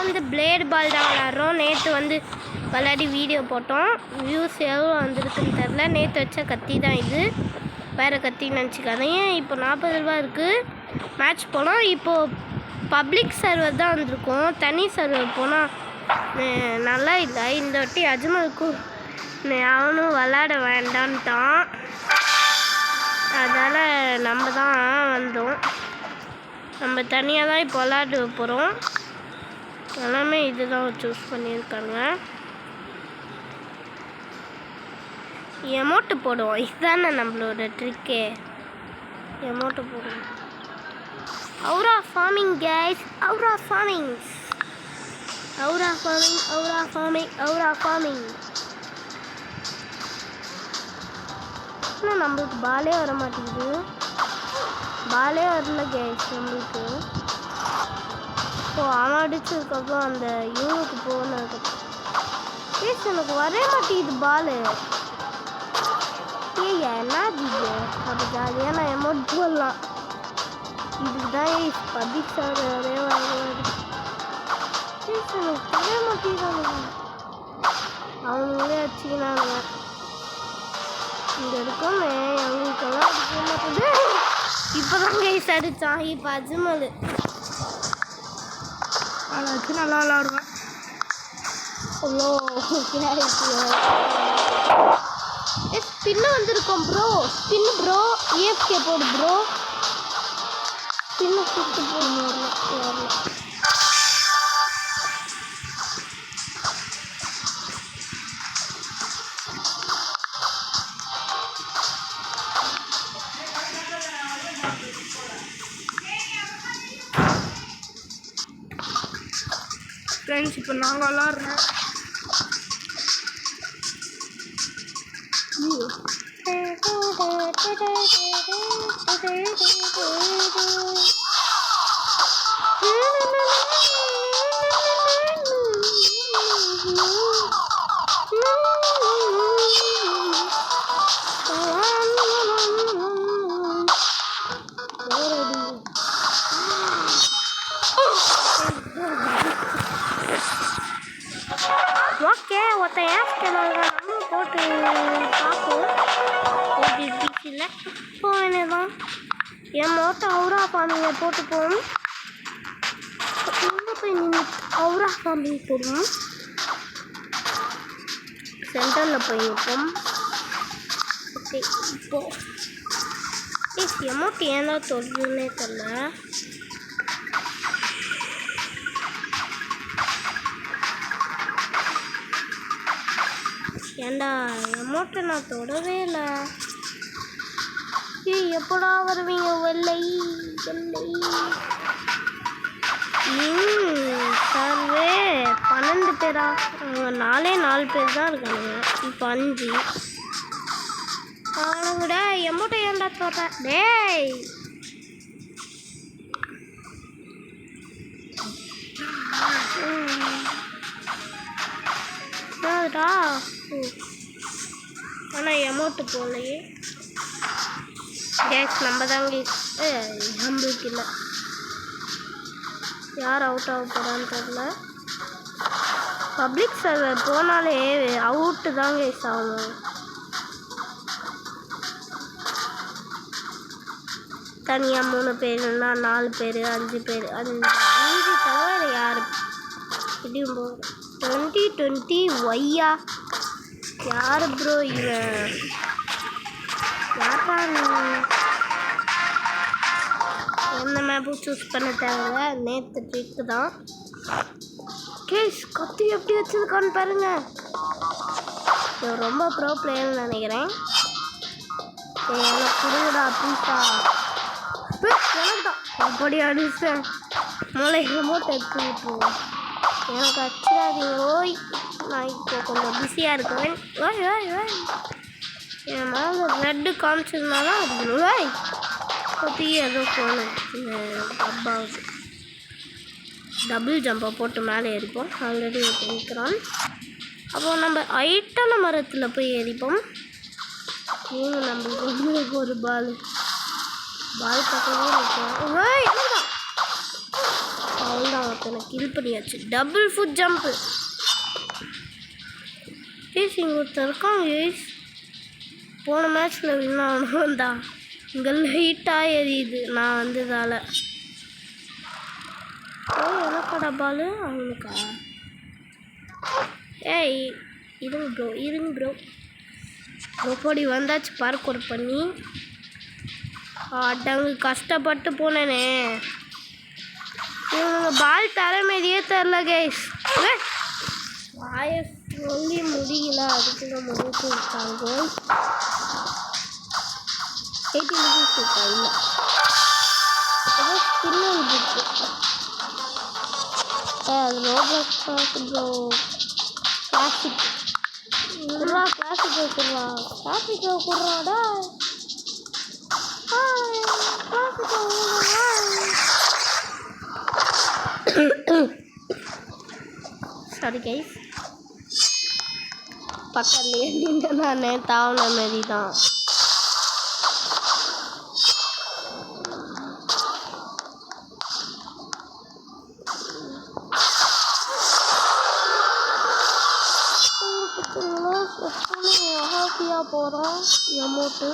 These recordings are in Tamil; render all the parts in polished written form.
வந்து பிளேடு பால் தான் விளாட்றோம். நேற்று வந்து விளையாடி வீடியோ போட்டோம். வியூஸ் எவ்வளோ வந்துருக்குன்னு தெரில. நேற்று வச்ச கத்தி தான் இது, வேறு கத்தின்னு நினச்சிக்காதீங்க. இப்போ 40 ரூபா இருக்குது. மேட்ச் போனோம். இப்போது பப்ளிக் சர்வர் தான் வந்திருக்கோம். தனி சர்வர் போனால் நல்லா இல்லை. இந்த வாட்டி அஜ்மலுக்கும் அவனும் விளாட வேண்டான்ட்டான். அதனால் நம்ம தான் வந்தோம். நம்ம தனியாக தான் இப்போ விளாட போகிறோம். எல்லாமே இது தான் சூஸ் பண்ணியிருக்காங்க. எமௌண்ட்டு போடுவோம். இதுதானே நம்மளோட ட்ரிக்கே. எமௌண்ட்டு போடுவோம். Aura farming guys, aura farming, aura farming, aura farming, aura farming. ஆனால் நம்மளுக்கு பாலே வர மாட்டேங்குது. பாலே வரல கைஸ் நம்மளுக்கு. இப்போ அவன் அடிச்சதுக்கப்புறம் அந்த யூனுக்கு போனதுக்கப்புறம் கைஸ் எனக்கு வரவே மாட்டேங்குது பாலு. ஏய் என்ன இது? அப்போ ஜாலியாக நான் எமௌண்ட் போடலாம். இதுக்கு தான் பப்ளிக் சர்வரே வாங்குவாங்க. கைஸ் எனக்கு வரவே மாட்டேங்கிறாங்க. அவங்களே வச்சுக்கினாங்க. இங்கே இருக்கோமே அவங்களுக்கெல்லாம் அடிக்க மாட்டேது. இப்போ தான் கைஸ் அடித்தான். இப்போ அஜ்மல் அதை வச்சு நல்லா விளாடுவேன். அவ்வளோ பின்னாடி ஸ்பின்னு வந்திருக்கோம் ப்ரோ. Spin bro. ஏஎஃப்கே போடு ப்ரோ. ஸ்பின்னு கூப்பிட்டு போடணும். ஃப்ரெண்ட்ஸ் இப்போ நாங்கள் விளாட்றோம். ஓகே ஒருத்தன் ஏன் நம்ம போட்டு பார்ப்போம். எப்படி இருந்துச்சுல்ல போவேனேதான். என் மோட்டை அவுரா ஃபார்மிங்கை போட்டு போவோம். இன்னும் போய் நின்று அவுரா ஃபார்மிங் போடுவோம். சென்டரில் போய் நிற்போம். ஓகே இப்போது எமௌண்ட் ஏன் தான் தொடர்ந்துன்னே தெரில. ஏண்டா எமௌண்ட்டை நான் தொடவே இல்லை. எப்படா வருவீங்க வெள்ளை வெள்ளை? சர்வே 12 பேரா? அவங்க 4 பேர் தான் இருக்கானுங்க. இப்போ 5. அவனுங்கூட எமௌண்ட்டை ஏன்டா தொடறேன் டேய். என்னடா ஆனால் எமௌண்ட்டு போகலையே கேஸ். நம்ம தாங்க நம்மளுக்கு இல்லை. யார் அவுட் ஆக போகிறான்னு தெரில. பப்ளிக் சர்வர் போனாலே அவுட்டு தாங்க கேஸ் ஆகும். தனியாக 3 பேருன்னா 4 பேர் 5 பேர் 5 தவிர யார் இப்படியும் போகும். 2020 ஒய்யா யார் ப்ரோ இவன்? யாரா எந்த மேப்பும் சூஸ் பண்ண தேவையில்ல. நேற்று ட்ரிக்கு தான். கேஸ் கத்தி எப்படி வச்சுருக்கான்னு பாருங்க. ரொம்ப ப்ரோ பிளேயர்னு நினைக்கிறேன். எனக்கு கொடுங்கடா ப்ளீஸா. எனக்கு தான் அப்படி அடிச்சேன். மூளை ரிமோட் எடுத்து விட்டுருவோம். எனக்கு அடிச்சிடாதீங்க ஓய். நான் இப்போ கொஞ்சம் பிஸியாக இருக்கேன். ஓய் ஓய் ஓய் என் மேலே ரெட்டு காமிச்சதுனால அடிக்கணும். ஓய் பற்றி ஏதோ போகணும். டப்பாவுக்கு டபுள் ஜம்பை போட்டு மேலே ஏறிப்போம். ஆல்ரெடி நிற்கிறான். அப்போது நம்ம ஹைட்டான மரத்தில் போய் ஏறிப்போம். நம்மளுக்கு வந்து ஒரு பால் பக்கமே நிற்கிறோம். அவ்வளோதான் ஒருத்தனை கில் பண்ணியாச்சு. Double food jump. கேஸ் இங்கே ஒருத்தர் இருக்கான் கேஸ். போன மேட்ச்சில் வின் ஆகணும் தான். இங்கே லைட்டாக எரியுது நான் வந்ததால். எனக்கடா பாலு அவனுக்கா? ஏய் இருங்க ப்ரோ ரோப்போடி வந்தாச்சு பார்க்கோர் பண்ணி. அடங்கு கஷ்டப்பட்டு போனேனே. இவங்க பால் தர மாதிரியே தெரில கைஸ். வாயை சொல்லி முடியல, அதுக்குள்ள முடிச்சு விட்டாங்க. 80 மினிட்ஸ் இருக்கா? இல்லை ஏதோ ஸ்கின் வந்துருக்கு. ரோபோட் ப்ரோ கிளாசிக் கிளாசிக் கொடுறாடா. சாரி கைஸ், பக்கத்துலேயே நின்று நான் தாவன மாரி தான். ஹாப்பியாக போகிறோம். எமௌண்ட்டு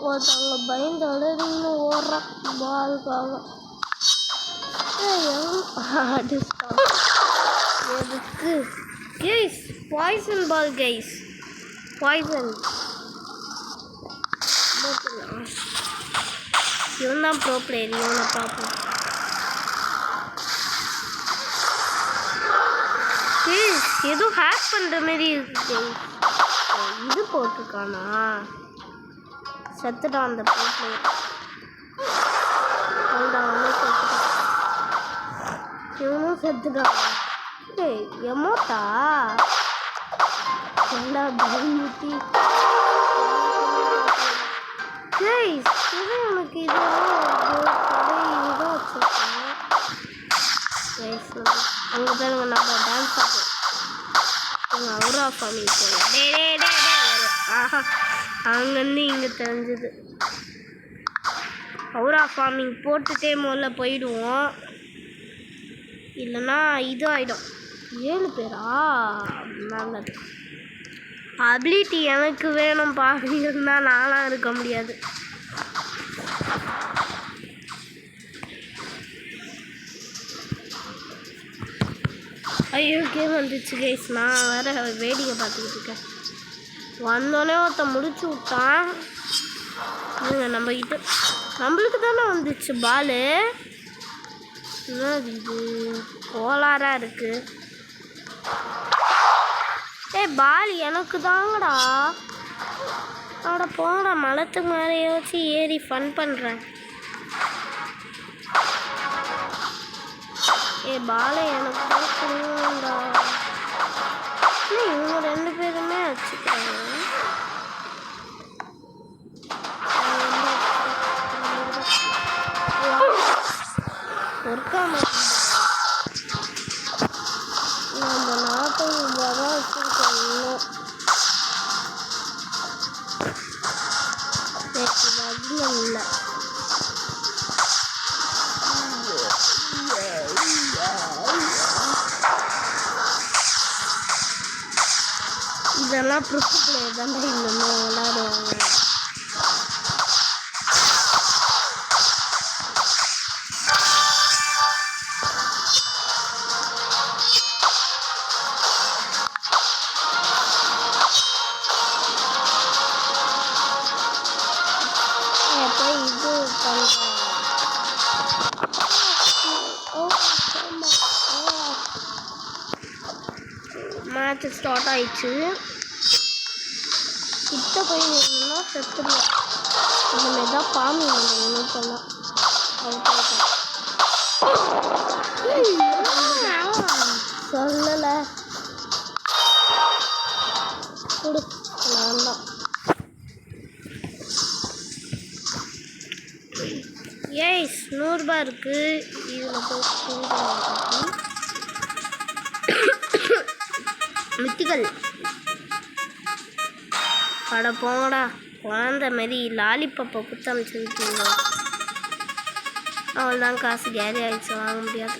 ஒருத்தவங்க பயந்து அழுதுன்னு ஓடுறான் பாலுக்காக. எதுக்கு கைஸ்? பாய்சன் பால் கைஸ், பாய்சன். இவன் தான் ப்ரோ பிளேயர். இவனை பார்ப்போம். ஏதோ ஹேக் பண்ணுற மாதிரி இருக்கு. இது போட்டிருக்கானா? செத்துட்டான் அந்த ப்ரோ பிளேயர். இவனும் செத்துட்டான். எமோட்டா எல்லா பயமுத்தி. எனக்கு இதுதான் வச்சுருக்கேன். அங்கே பாருங்க நம்ம டான்ஸ் ஆகும். அவுரா ஃபார்மிங் போகலாம். ஆஹா, அங்கேருந்து இங்கே தெரிஞ்சுது. அவுரா ஃபார்மிங் போட்டுட்டே முதல்ல போயிடுவோம், இல்லைன்னா இது ஆகிடும். 7 பேரா? நல்லது. அபிலிட்டி எனக்கு வேணும் இருந்தால் நான்லாம் இருக்க முடியாது. ஐயோ கேம் வந்துச்சு கைஸ். நான் வேறு வேடிக்கை பார்த்துக்கிட்டு இருக்கேன். வந்தோடனே ஒருத்தன் முடிச்சு விட்டான். நம்மளுக்கு தானே வந்துச்சு பாலு. இது கோளாறாக இருக்குது. பால் எனக்கு தாங்கடா. அவட போங்கடா, மலத்துக்கு மேலே யோசிச்சு ஏறி ஃபன் பண்ணுறேன். பாலை எனக்கு தான் கொடுங்கடா. இவங்க 2 பேருமே வச்சுக்கிறாங்க. ஒர்க்காம நம்ம 40 ரூபா தான் வச்சுருக்கோம். இன்னும் இல்லை. இதெல்லாம் ப்ரூஃப் பிளேயர் தான் இன்னும் விளையாடுவாங்க. மேட்ச் ஸ்டார்ட் ஆயிடுச்சு. கிட்ட போய் நின்னா செத்துடுவோம். இனிமேல் தான் பாம்பு ஒன்று பண்ணலாம். சொல்லலை கொடு. நான் தான் ஏய் 100 ரூபா இருக்குது. இதில் போய் மித்திகள் பட போங்கடா. குழந்த மாரி லாலிப்பப்பை குத்த அமைச்சிருக்கீங்க. அவ்வளோதான் காசு கேரி ஆயிடுச்சு வாங்க முடியாது.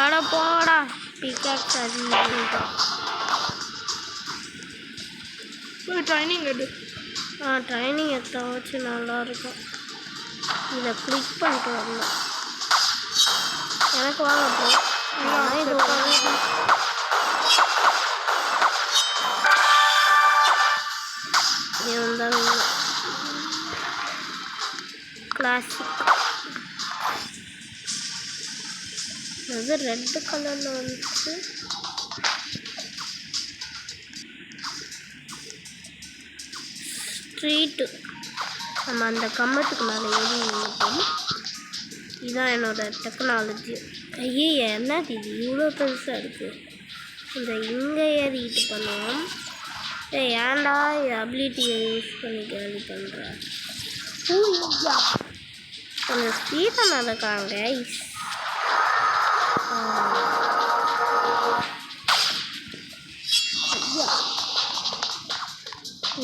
ஆட போடா பிகாக்ஸ் அதிகம். ட்ரைனிங் எடு. ட்ரைனிங் எடுத்தா வச்சு நல்லாயிருக்கும். இதை கிளிக் பண்ணிட்டு வரணும். எனக்கு வாங்க ப்ரோ. இது இருந்தாலும் கிளாசிக் அது ரெட் கலரில் வந்துச்சு. ஸ்ட்ரீட்டு நம்ம அந்த கம்பத்துக்கு மேலே ஏறி நிற்போம். இதுதான் என்னோடய டெக்னாலஜி. ஐயே என்னது இது இவ்வளோ பெருசாக இருக்குது. இந்த இங்கே ஏறிட்டு பண்ணுவோம். ஏன்டா அபிலிட்டியை யூஸ் பண்ணி கேள்வி பண்ணுறேன். கொஞ்சம் ஸ்பீடாக நடக்காங்க.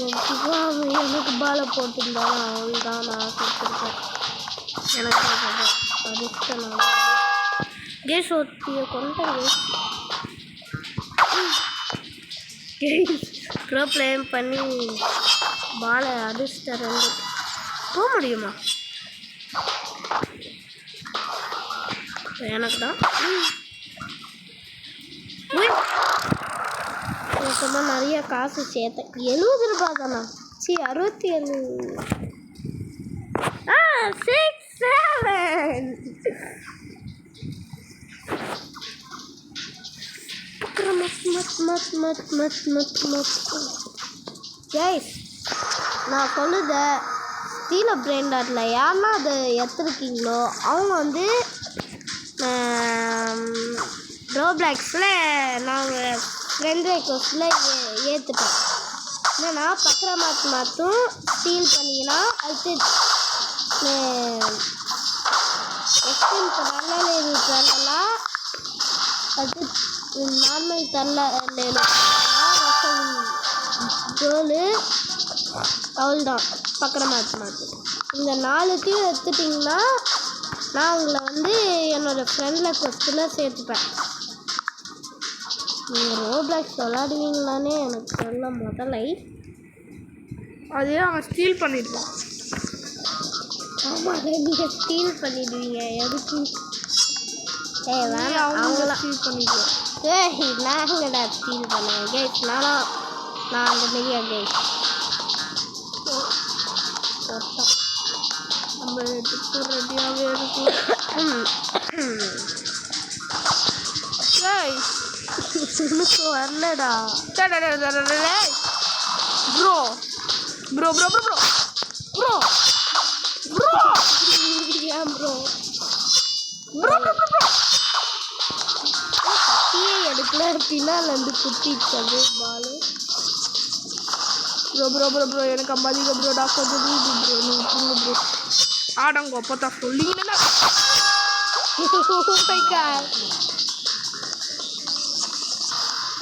எனக்கு பாலை போட்டிருந்தாலும் அவள் தான் நான் கொடுத்துருக்கேன். எனக்கு அதிர்ஷ்டம் கேஸ் ஒத்தியை கொண்டேன். ப்ரோ ப்ளேம் பண்ணி பாலை அதிர்ஷ்டம் 2 போக முடியுமா? எனக்கு தான் சும்மா நிறைய காசு சேர்த்தேன். 70 ரூபாய் தானா? 67. 6 7 நான் சொல்லுத ஸ்டீல பிராண்டில் யாருன்னா அதை எடுத்துருக்கீங்களோ அவங்க வந்து ரோப்ளாக்ஸில் நாங்கள் ஃப்ரெண்ட் ரெக்வஸ்டில் ஏற்றுட்டோம். என்னன்னா பக்கரை மாற்றும் ஸ்டீல் பண்ணிங்கன்னா அடுத்து எக்ஸ்டென்ட் நல்ல தரலாம். அடுத்து நார்மல் ஜோலு அவள்தான் பக்கரை மாற்று. இந்த 4த்தையும் எடுத்துட்டிங்கன்னா நான் உங்களை வந்து என்னோடய ஃப்ரெண்ட் ரெக்வஸ்ட்டில் சேர்த்துப்பேன். நீங்கள் ரோப்ளாக்ஸ் விளாடுவீங்களானே எனக்கு சொல்ல முதலை. அதே அவன் ஸ்டீல் பண்ணிடுவான். ஆமாம் நீங்கள் ஸ்டீல் பண்ணிடுவீங்க. எதுக்கு? வேணாம் அவங்களாம் ஸ்டீல் பண்ணிடுவேன். நாங்கடா ஸ்டீல் பண்ணுவேன் கேஸ். நான் அந்த மாரியா கேஸ் நம்ம ரெடியாகவே இருக்கும். உனக்கு வரலடா bro bro bro bro bro bro bro ஏன் ப்ரோ ப்ரோ ப்ரோ கத்தியே எடுக்கல பின்னால் வந்து குத்திச்சது பாலு. ப்ரோ ப்ரோ ப்ரோ ப்ரோ எனக்கு அம்பாதிக்க ப்ரோ டாக்டர் ப்ரோ ப்ரோ நீங்கள் ப்ரோ ஆடங்க அப்போ சொல்லிங்கன்னா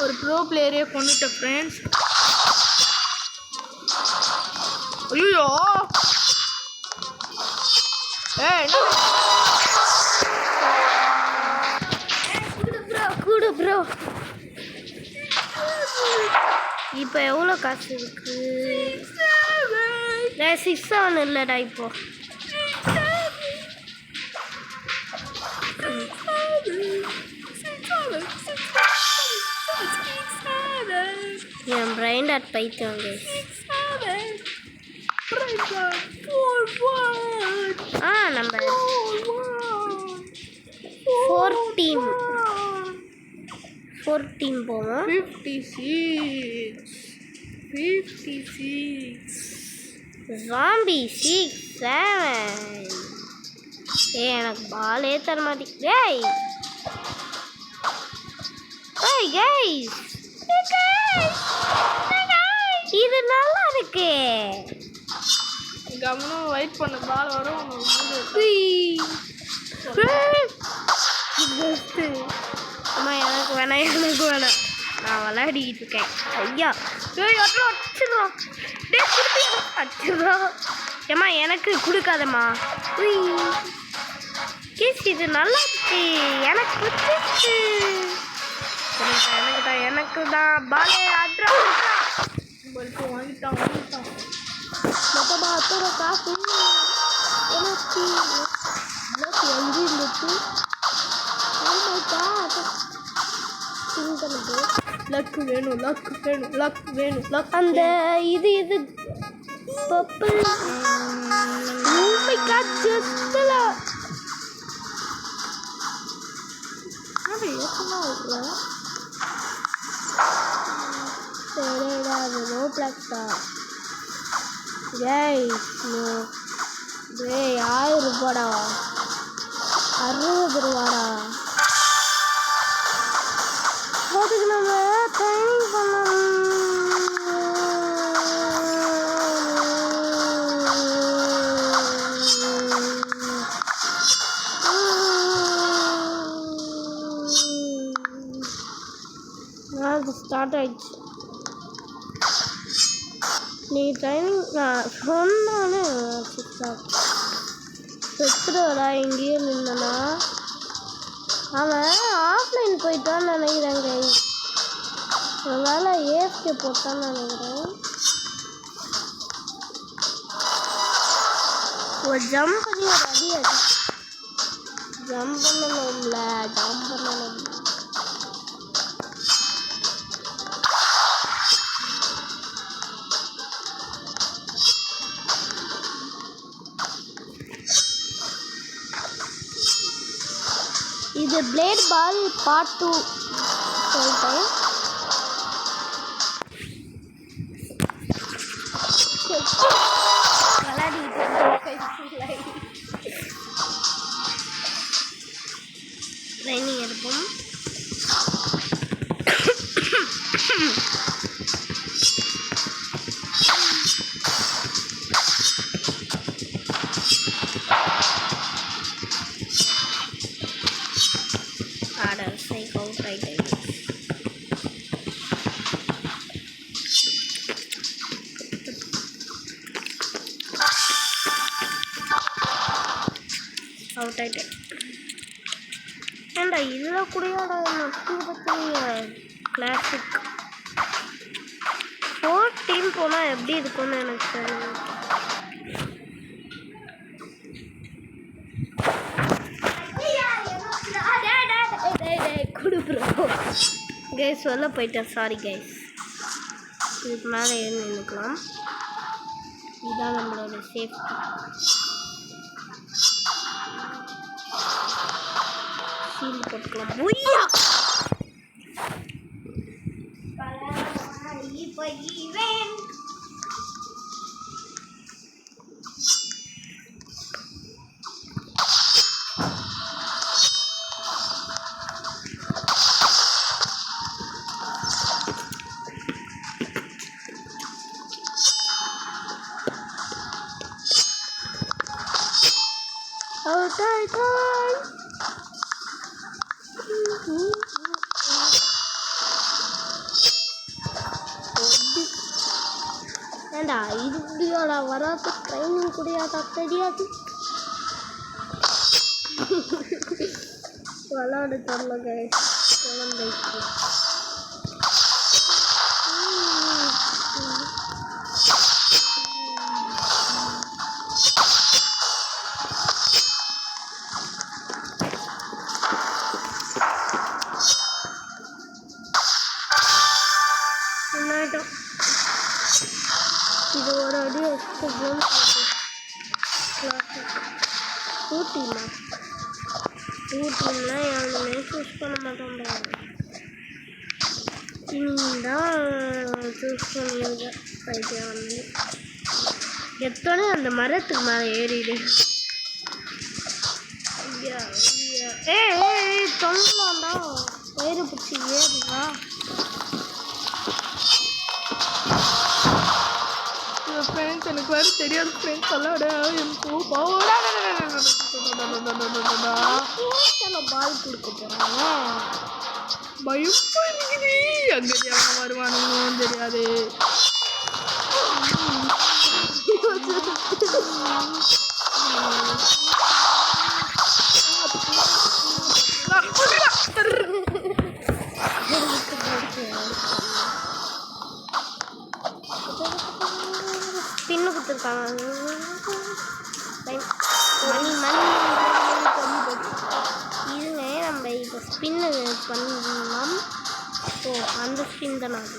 ஒரு ப்ரோ பிளேயரே கொண்டுட்டேன் ஃப்ரெண்ட்ஸ். ஐயோ கூடு ப்ரோ. இப்போ எவ்வளோ காசு இருக்கு? 6 7 இல்லைடா இப்போ. என் பிரைன் டாட் பைத்தியம் நம்ம 14 போவோம். 56 ஜாம்பி 6 7. எனக்கு பாலே தர மாட்டேங்குது. இது நல்லா இருக்கு. கவனம் வெயிட் பண்ண பால் வரும். அம்மா எனக்கு வேணாம் நான் விளையாடிக்கிட்டு இருக்கேன். ஐயா அடிச்சிடும். ஏம்மா எனக்கு கொடுக்காதம்மா. கேஸ் இது நல்லா இருக்கு, எனக்கு பிடிச்சிருக்கு. எனக்கு தான் பாலே அட்ரா வாங்கிட்டான் மொத்தமாக அத்தோட காசு எனக்கு எங்கே இருந்துச்சு. லக்கு வேணும் லக்கு வேணும் லக்கு வேணும் லக். அந்த இது பர்பிள் செத்துல சரிடா அது நோ பிளாக்ஸா. ஏய் 1000 ரூபாடா, 60 ரூபாடா. அதுக்கு நம்ம ட்ரைனிங் பண்ணணும். அது ஸ்டார்ட் ஆயிடுச்சு. நீ ட்ரைனிங் நான் சொன்னானே செத்துடா எங்கேயே நின்னா. அவன் ஆஃப்லைன் போயிட்டான்னு நினைக்கிறேன் கைஸ். அதனால ஏஎஃப்கே போட்டான்னு நினைக்கிறேன். ஒரு ஜம்ப் பண்ணி ஒரு அடி ஜம்ப் பண்ணணும்ல, ஜம்ப் பண்ணணும். இது பிளேட் பால் பார்ட் 2 சொல்லிட்டேன். ட்ரைனிங் எடுப்போம். அவுட் ஆகிட்டேன். ஏண்டா இதில் கூடயோட கிளாசிக் 4 டீம் போனால் எப்படி இருக்கும்னு எனக்கு தெரியும். கைஸ் சொல்ல போயிட்டேன், சாரி கைஸ். இதுக்கு மேலே ஏறி நின்றுக்கலாம். இதுதான் நம்மளோட சேஃப்டி. ஷீல்டு போட்டுக்கலாம். ஒய்யா ஏண்டா இது இப்படியோட வராது ட்ரைனிங் கூடயாட்டா தெரியாது. விளாட தரல கைஸ் குழந்தைக்கு. இது ஒரு அடி எக்ஸ்ட்ரா டீம்லாம் யாருமே சூஸ் பண்ண மாட்டோம். தான் சூஸ் பண்ணியிருக்கேன். ஐடியா வந்து எத்தனை அந்த மரத்துக்கு மேலே ஏறிடு. தொங்கலாம்டா வயிறு பிடிச்சி ஏறுதா. ஃப்ரெண்ட்ஸ் எனக்கு வேறு தெரியாது ஃப்ரெண்ட்ஸ் விளாட எனக்கு பால் கொடுக்க போகிறாங்க. பயமா இருக்குது. அங்கே அவன் வருவானுங்களும் தெரியாது. பின்னு கொடுத்துருக்காங்க. மணி இதுங்க நம்ம இப்போ ஸ்பின்னு பண்ணலாம். ஸோ அந்த ஸ்பின் தான் அது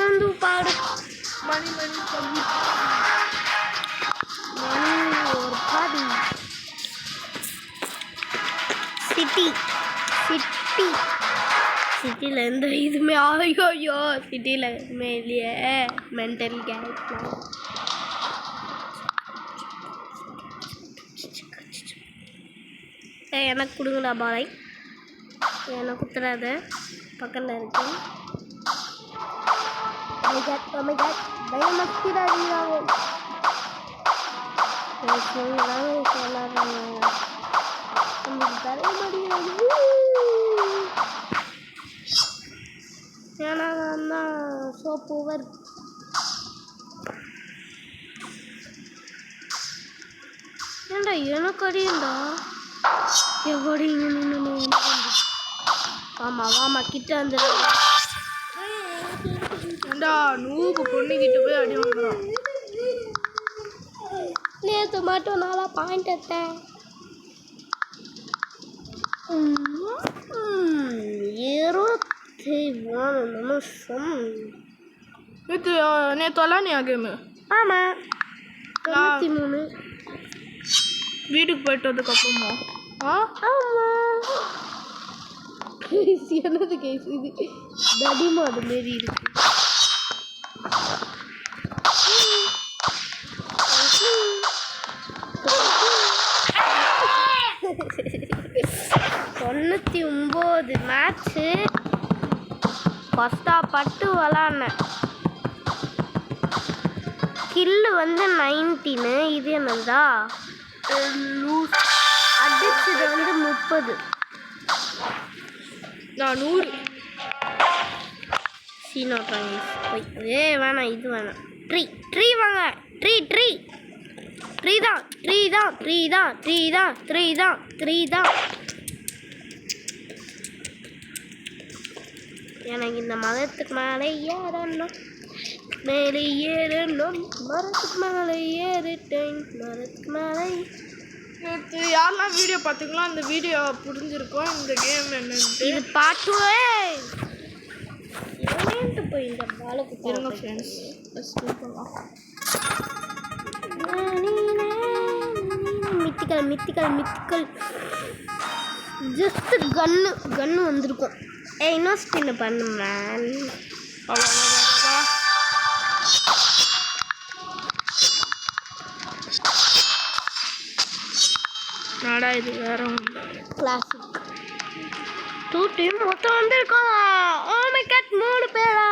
வந்து பாடு மணி மணி கம்மி ஒரு பாடி சிட்டி சிட்டி சிட்டியில் எந்த இதுவுமே ஐயோ சிட்டியில் எதுவுமே இல்லையே மென்டல் கேஸ்லாம். எனக்கு கொடுங்கடா பாய், எனக்கு குத்துறாத பக்கத்தில் இருக்கு. ஏன்னா தான் சோப்பு வருது. ஏண்டா எனக்கு அடியுண்டா எப்படி வாமா கிட்ட வந்து ஏண்டா நூபு பொண்ணுக்கிட்ட போய் அடி வாங்குறான். நேற்று மட்டும் நல்லா பாயிண்ட் எடுத்தேன். 21 நிமிஷம். நேற்று விளாண்டியா கேமு? ஆமாம் 93. வீட்டுக்கு போயிட்டு வந்ததுக்கப்புறமா ஆமாம் கேஸ் என்னது கேஸ் இது தடிமா அது மாரி இருக்கு. தொண்ணூற்றி 9 மேட்ச்சு கஷ்டப்பட்டு விளாட்னேன். கில்லு வந்து 19. இது என்னதா அடிச்சது வந்து 30. நான் 100 சீனோ ட்ராயிங்ஸ் போய் வேணாம் இது வேணாம். ட்ரீ வாங்க. ட்ரீ தான் எனக்கு இந்த மரத்துக்கு மேலே ஏறணும். மரத்துக்கு மேலே ஏறிட்டேன். மரத்துக்கு மேலே நேற்று யாரெல்லாம் வீடியோ பார்த்தீங்களோ அந்த வீடியோ புரிஞ்சிருக்கோம் இந்த கேம் என்னன்ட்டு. இது பாட்டுவே போய் இந்த பாலுக்கு இருங்க ஃப்ரெண்ட்ஸ் பண்ணலாம். மித்திக்கல் ஜஸ்ட் கன்னு வந்திருக்கும். இன்னும் ஸ்பின் பண்ணு மேன். நாடா இது வேற கிளாசிக் 2 டீம் மொத்தம் வந்திருக்கோம். ஓ மை காட் 3 பேரா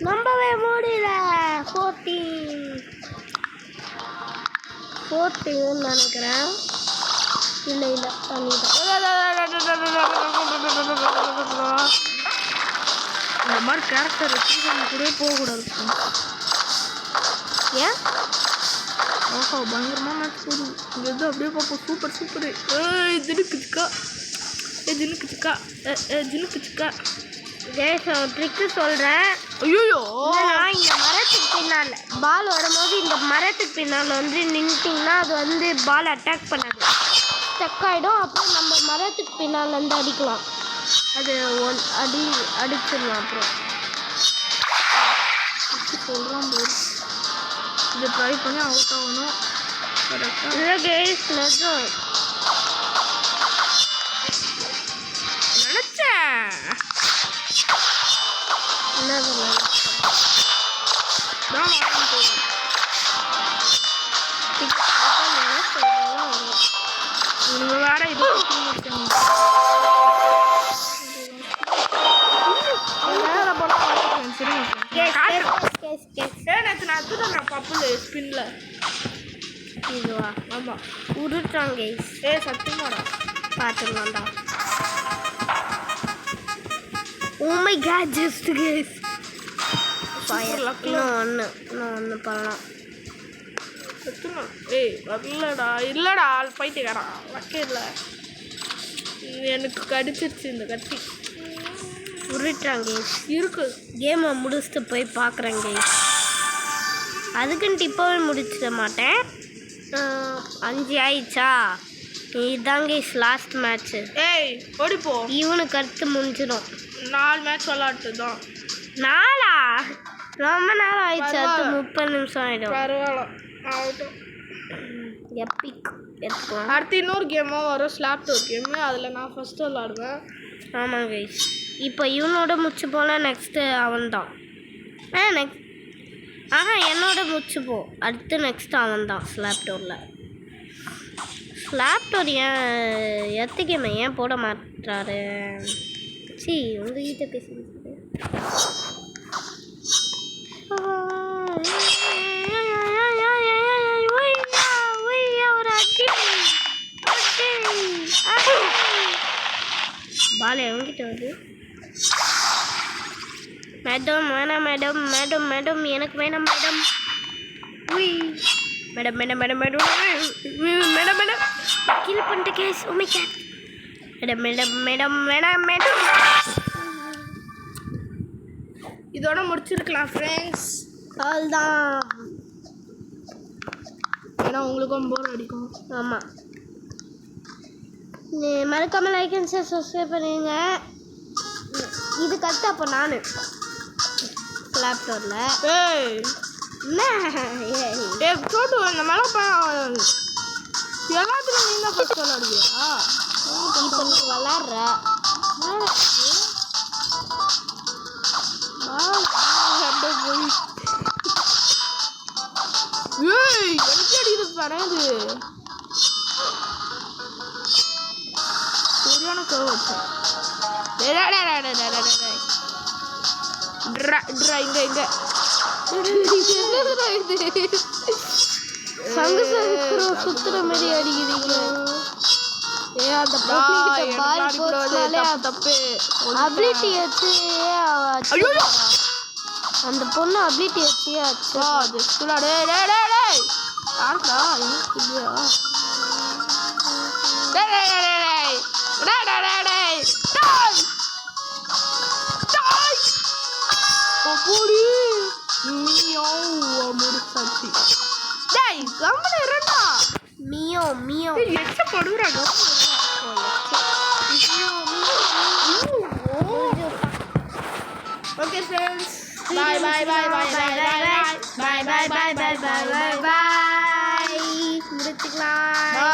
நம்பவே முடியல. 14 நினைக்கிறேன். இல்லை இந்த மாதிரி கேரக்டர் கூட போகக்கூடாது. ஏன் ஓஹோ பயங்கரமாக மேட்ச் போகுது. இங்கே எது அப்படியே பார்ப்போம். சூப்பர் ஜினுக்குச்சுக்கா ட்ரிக்கு சொல்கிறேன். ஐயோ நான் இந்த மரத்துக்கு பின்னால் பால் வரும்போது இந்த மரத்துக்கு பின்னால் வந்து நின்றுட்டிங்கன்னா அது வந்து பால் அட்டாக் பண்ணாது, ஸ்டக் ஆகிடும். அப்புறம் நம்ம மரத்துக்கு பின்னால் வந்து அடிக்கலாம். அது அடிச்சிடலாம். அப்புறம் சொல்கிறான் போது இதை ட்ரை பண்ணி அவுட் ஆகணும். கரெக்டாக இல்லை கேஸ் நிஜம் நினச்சேன். என்ன தான் வாங்க போதும். இவங்க வேற இது வேற போனால் நேற்று நான் எடுத்துட்டேன் பப்புல ஸ்பின்ல. இதுவா ஆமாம் உருட்டான் கேஸ். சத்தியமாடா பார்த்துக்கலாம்டா. Oh my god, just guys. Fire இன்னும் ஒன்று பண்ணலாம். ஏய் வரலடா, இல்லடா பைத்தியக்காரன் வைக்கல. எனக்கு கடிச்சிருச்சு இந்த கத்தி. உருட்டுறாங்க இருக்கு. கேமை முடிச்சுட்டு போய் பார்க்குறேங்க. அதுக்குன்ட்டு இப்போவே முடிச்சிட மாட்டேன். 5 ஆயிடுச்சா? இதுதாங்க லாஸ்ட் மேட்ச்சு. ஏய் ஓடிப்போ. இவனுக்கு அடுத்து முடிஞ்சிடும். 4 மேட்ச் விளாட்டு தான். 4ஆ? ரொம்ப நேரம் ஆயிடுச்சு. அடுத்து 30 நிமிஷம் ஆகிடும். பரவாயில்ல ஆகட்டும். எப்பிக் எடுத்துக்கலாம். அடுத்து இன்னொரு கேமாக வரும், ஸ்லாப் டோர் கேமு. அதில் நான் ஃபஸ்ட்டு விளாடுவேன். ஆமாங்க. இப்போ இவனோட முடிச்சு போனால் நெக்ஸ்ட்டு அவன் தான். என்னோட முடிச்சு போ. அடுத்து நெக்ஸ்ட் அவன் தான் ஸ்லாப் டோரில். ஸ்லாப் டோர் கேமை ஏன் போட மாட்டாரு? சி உங்ககிட்ட பேசுகிறேன். பாலை என்கிட்ட வருது. மேடம் வேணாம் மேடம், மேடம் மேடம் எனக்கு வேணாம் madam. Madam madam madam madam madam madam கீழே பண்ணிட்டு case. Oh my god. Madam madam madam வேணாம் மேடம். இதோட முடிச்சிருக்கலாம் ஃப்ரெண்ட்ஸ். அதுதான். ஏன்னா உங்களுக்கும் போர் அடிக்கும். ஆமாம். மறக்காமல் லைக் அண்ட் ஷேர் சப்ஸ்கிரைப் பண்ணுங்க. இதுக்கு அடுத்து அப்போ நான் லேப்டாப்பில் என்ன சோட்டு இந்த மேலே எல்லாத்துக்கும் நீ தான் ஃபஸ்ட் விளாடுவியா? இப்போ நீ விளாட்ற போய் ஏய் எனக்கு அடிக்குது பரவாது. சரியான கவ் வச்சேன். இங்க சங்கு சங்கு சுத்துற மாதிரி அடிக்கிறீங்க. அந்த பால் போச்சாலே தப்பு. அபிலிட்டி வச்சு அந்த பொண்ணு அபிலிட்டி வச்சு மியோ மியோ படுறாங்க. Okay friends, bye bye bye bye bye bye bye bye bye bye bye bye bye. முடிச்சுக்கலாம்.